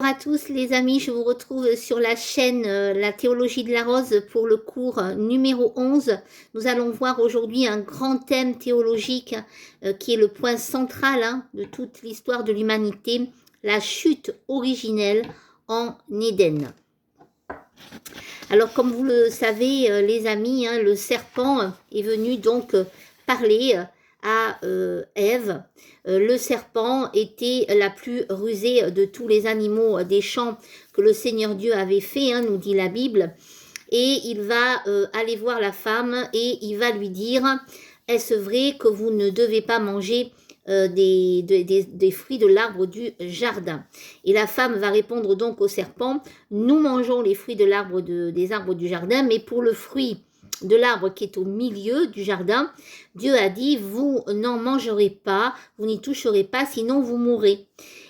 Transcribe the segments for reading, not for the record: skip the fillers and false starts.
Bonjour à tous les amis, je vous retrouve sur la chaîne La Théologie de la Rose pour le cours numéro 11. Nous allons voir aujourd'hui un grand thème théologique qui est le point central de toute l'histoire de l'humanité, la chute originelle en Éden. Alors comme vous le savez les amis, le serpent est venu donc parler à Ève. Le serpent était la plus rusée de tous les animaux des champs que le Seigneur Dieu avait fait, nous dit la Bible. Et il va aller voir la femme et il va lui dire « Est-ce vrai que vous ne devez pas manger des fruits de l'arbre du jardin ?» Et la femme va répondre donc au serpent « Nous mangeons les fruits de l'arbre des arbres du jardin, mais pour le fruit de l'arbre qui est au milieu du jardin, Dieu a dit, vous n'en mangerez pas, vous n'y toucherez pas, sinon vous mourrez. »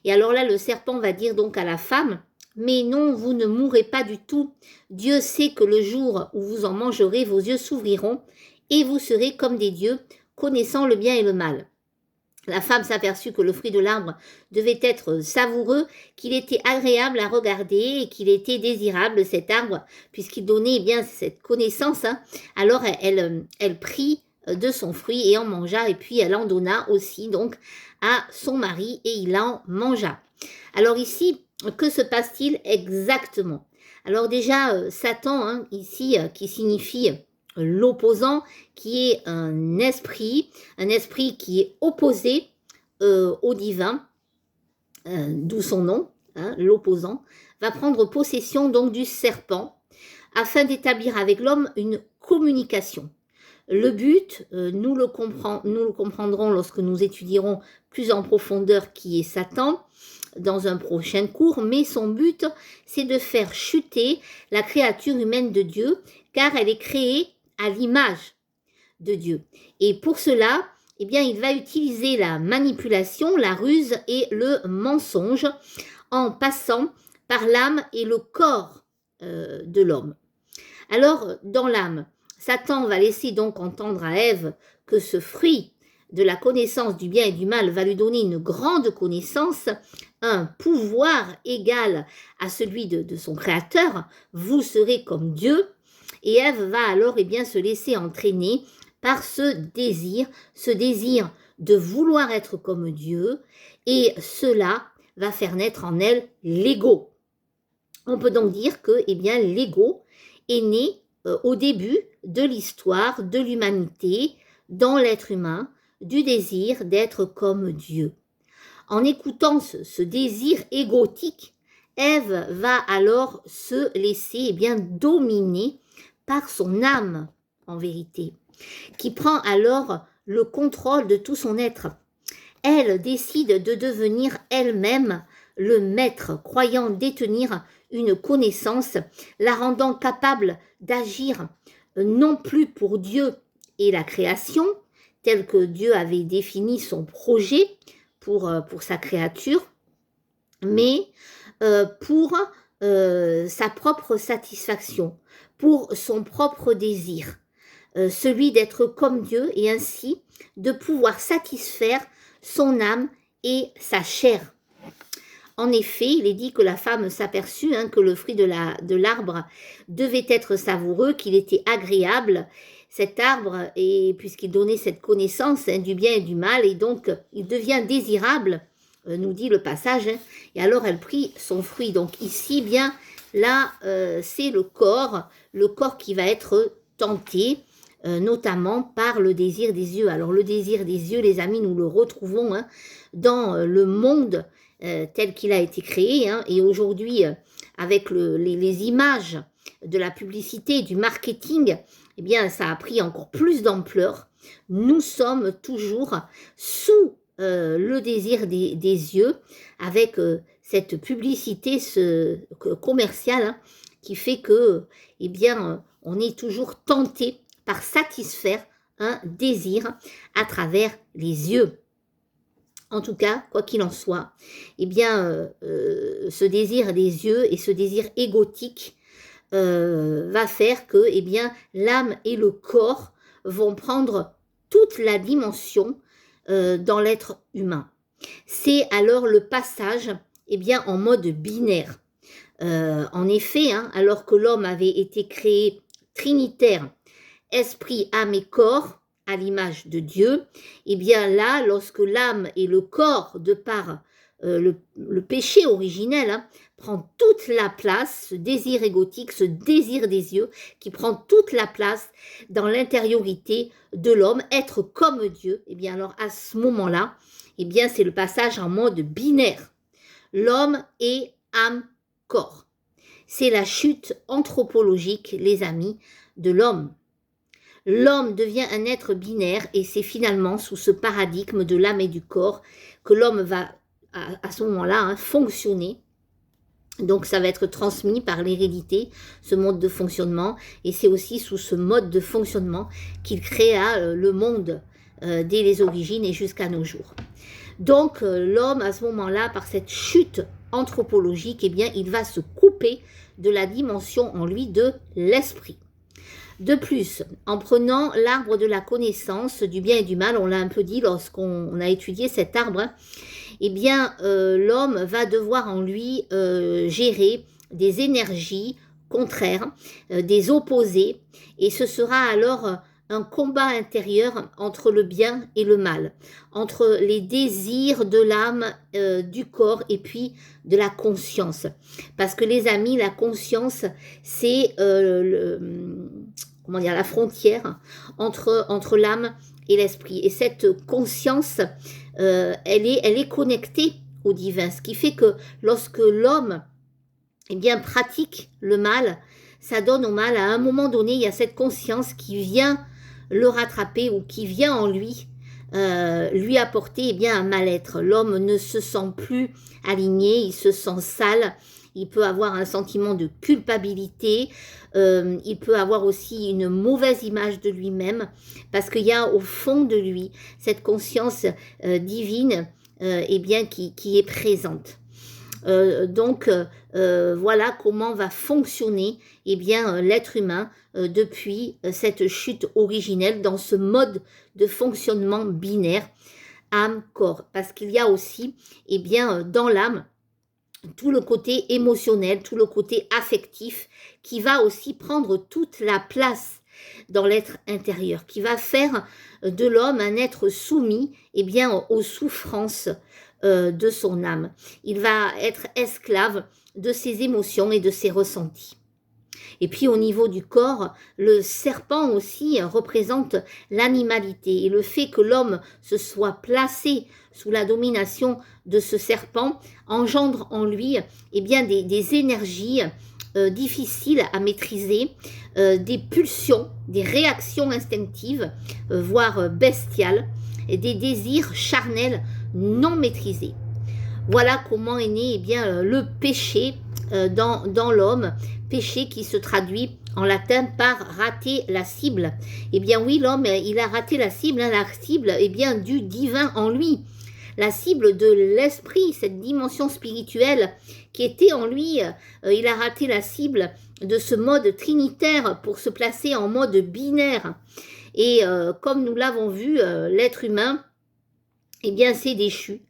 Et alors là, le serpent va dire donc à la femme, mais non, vous ne mourrez pas du tout. Dieu sait que le jour où vous en mangerez, vos yeux s'ouvriront et vous serez comme des dieux, connaissant le bien et le mal. La femme s'aperçut que le fruit de l'arbre devait être savoureux, qu'il était agréable à regarder et qu'il était désirable cet arbre, puisqu'il donnait bien cette connaissance. Alors elle prit de son fruit et en mangea, et puis elle en donna aussi donc à son mari et il en mangea. Alors ici, que se passe-t-il exactement? Alors déjà, Satan, ici, qui signifie l'opposant, qui est un esprit qui est opposé au divin, d'où son nom, l'opposant, va prendre possession donc du serpent afin d'établir avec l'homme une communication. Le but, nous le comprendrons lorsque nous étudierons plus en profondeur qui est Satan dans un prochain cours, mais son but, c'est de faire chuter la créature humaine de Dieu, car elle est créée à l'image de Dieu. Et pour cela, eh bien, il va utiliser la manipulation, la ruse et le mensonge en passant par l'âme et le corps de l'homme. Alors, dans l'âme, Satan va laisser donc entendre à Ève que ce fruit de la connaissance du bien et du mal va lui donner une grande connaissance, un pouvoir égal à celui de son créateur. Vous serez comme Dieu. Et Ève va alors bien se laisser entraîner par ce désir de vouloir être comme Dieu, et cela va faire naître en elle l'ego. On peut donc dire que bien, l'ego est né au début de l'histoire de l'humanité, dans l'être humain, du désir d'être comme Dieu. En écoutant ce désir égotique, Ève va alors se laisser bien dominer par son âme, en vérité, qui prend alors le contrôle de tout son être. Elle décide de devenir elle-même le maître, croyant détenir une connaissance, la rendant capable d'agir non plus pour Dieu et la création, tel que Dieu avait défini son projet pour sa créature, mais pour sa propre satisfaction, pour son propre désir, celui d'être comme Dieu et ainsi de pouvoir satisfaire son âme et sa chair. En effet, il est dit que la femme s'aperçut que le fruit de l'arbre devait être savoureux, qu'il était agréable, cet arbre, et puisqu'il donnait cette connaissance du bien et du mal, et donc il devient désirable, nous dit le passage, et alors elle prit son fruit. Donc ici, bien, là, c'est le corps qui va être tenté, notamment par le désir des yeux. Alors le désir des yeux, les amis, nous le retrouvons dans le monde tel qu'il a été créé, et aujourd'hui, avec les images de la publicité, du marketing, eh bien, ça a pris encore plus d'ampleur. Nous sommes toujours sous le désir des yeux, avec cette publicité commerciale qui fait que, eh bien, on est toujours tenté par satisfaire un désir à travers les yeux. En tout cas, quoi qu'il en soit, eh bien, ce désir des yeux et ce désir égotique va faire que, eh bien, l'âme et le corps vont prendre toute la dimension dans l'être humain. C'est alors le passage eh bien, en mode binaire. En effet, hein, alors que l'homme avait été créé trinitaire, esprit, âme et corps, à l'image de Dieu, et bien là, lorsque l'âme et le corps, de par le péché originel, hein, prend toute la place, ce désir égotique, ce désir des yeux, qui prend toute la place dans l'intériorité de l'homme, être comme Dieu, et bien alors à ce moment-là, et bien c'est le passage en mode binaire. L'homme est âme-corps. C'est la chute anthropologique, les amis, de l'homme. L'homme devient un être binaire et c'est finalement sous ce paradigme de l'âme et du corps que l'homme va à ce moment-là hein, fonctionner. Donc ça va être transmis par l'hérédité, ce mode de fonctionnement, et c'est aussi sous ce mode de fonctionnement qu'il créa le monde dès les origines et jusqu'à nos jours. Donc l'homme à ce moment-là, par cette chute anthropologique, eh bien il va se couper de la dimension en lui de l'esprit. De plus, en prenant l'arbre de la connaissance du bien et du mal, on l'a un peu dit lorsqu'on a étudié cet arbre, hein, eh bien l'homme va devoir en lui gérer des énergies contraires, des opposés, et ce sera alors un combat intérieur entre le bien et le mal, entre les désirs de l'âme, du corps et puis de la conscience. Parce que les amis, la conscience, c'est comment dire, la frontière entre l'âme et l'esprit. Et cette conscience, elle est connectée au divin. Ce qui fait que lorsque l'homme eh bien, pratique le mal, ça donne au mal. À un moment donné, il y a cette conscience qui vient le rattraper ou qui vient en lui apporter eh bien, un mal-être. L'homme ne se sent plus aligné, il se sent sale, il peut avoir un sentiment de culpabilité, il peut avoir aussi une mauvaise image de lui-même, parce qu'il y a au fond de lui cette conscience divine eh bien, qui est présente. Donc voilà comment va fonctionner eh bien l'être humain depuis cette chute originelle dans ce mode de fonctionnement binaire âme-corps, parce qu'il y a aussi eh bien dans l'âme tout le côté émotionnel, tout le côté affectif qui va aussi prendre toute la place dans l'être intérieur, qui va faire de l'homme un être soumis eh bien, aux souffrances de son âme. Il va être esclave de ses émotions et de ses ressentis. Et puis au niveau du corps, le serpent aussi représente l'animalité. Et le fait que l'homme se soit placé sous la domination de ce serpent engendre en lui eh bien, des énergies difficiles à maîtriser, des pulsions, des réactions instinctives, voire bestiales, et des désirs charnels non maîtrisés. Voilà comment est né eh bien, le péché dans l'homme, péché qui se traduit en latin par rater la cible. Eh bien oui, l'homme, il a raté la cible eh bien, du divin en lui. La cible de l'esprit, cette dimension spirituelle qui était en lui, il a raté la cible de ce mode trinitaire pour se placer en mode binaire. Et comme nous l'avons vu, l'être humain, eh bien c'est déchu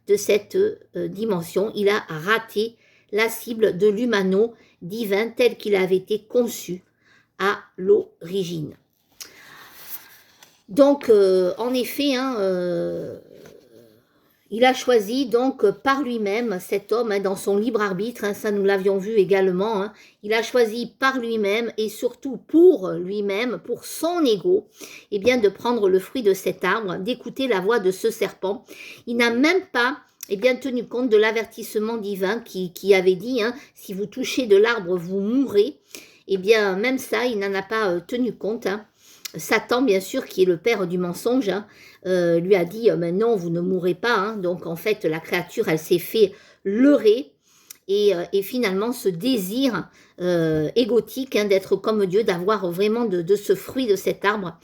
de cette dimension. Il a raté la cible de l'humano divin tel qu'il avait été conçu à l'origine. Donc, en effet, hein, il a choisi donc par lui-même, cet homme, hein, dans son libre arbitre, hein, ça nous l'avions vu également, hein, il a choisi par lui-même et surtout pour lui-même, pour son ego, eh bien de prendre le fruit de cet arbre, d'écouter la voix de ce serpent. Il n'a même pas eh bien, tenu compte de l'avertissement divin qui avait dit, hein, si vous touchez de l'arbre, vous mourrez. Eh bien, même ça, il n'en a pas tenu compte, hein. Satan, bien sûr, qui est le père du mensonge, hein, lui a dit mais non, vous ne mourrez pas. Hein. Donc, en fait, la créature, elle s'est fait leurrer. Et finalement, ce désir égotique hein, d'être comme Dieu, d'avoir vraiment de ce fruit de cet arbre,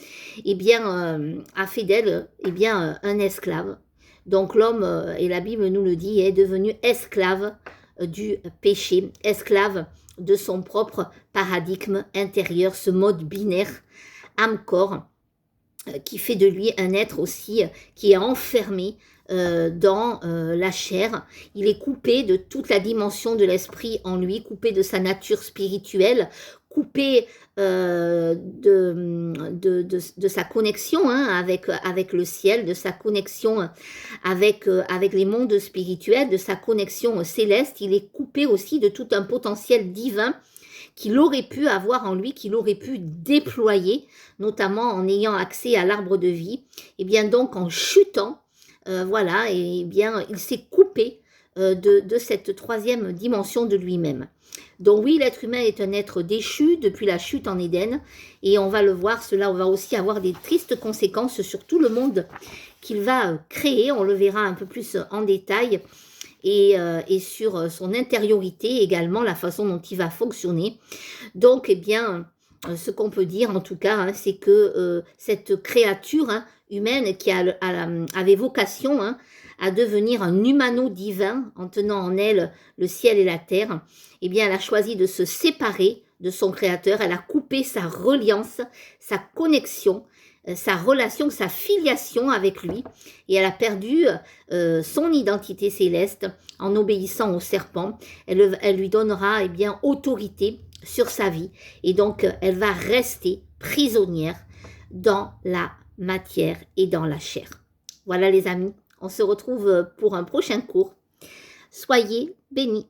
eh bien, a fait d'elle eh bien, un esclave. Donc, l'homme, et la Bible nous le dit, est devenu esclave du péché, esclave de son propre paradigme intérieur, ce mode binaire âme-corps, qui fait de lui un être aussi qui est enfermé dans la chair. Il est coupé de toute la dimension de l'esprit en lui, coupé de sa nature spirituelle, coupé de sa connexion avec le ciel, de sa connexion avec les mondes spirituels, de sa connexion céleste. Il est coupé aussi de tout un potentiel divin qu'il aurait pu avoir en lui, qu'il aurait pu déployer, notamment en ayant accès à l'arbre de vie. Et bien donc en chutant, voilà, et bien il s'est coupé de cette troisième dimension de lui-même. Donc oui, l'être humain est un être déchu depuis la chute en Éden, et on va le voir, cela va aussi avoir des tristes conséquences sur tout le monde qu'il va créer. On le verra un peu plus en détail, et sur son intériorité également, la façon dont il va fonctionner. Donc, eh bien, ce qu'on peut dire en tout cas, c'est que cette créature humaine qui avait vocation à devenir un humano divin en tenant en elle le ciel et la terre, eh bien, elle a choisi de se séparer de son créateur. Elle a coupé sa reliance, sa connexion, sa relation, sa filiation avec lui, et elle a perdu son identité céleste en obéissant au serpent. Elle lui donnera bien autorité sur sa vie, et donc elle va rester prisonnière dans la matière et dans la chair. Voilà les amis, on se retrouve pour un prochain cours. Soyez bénis.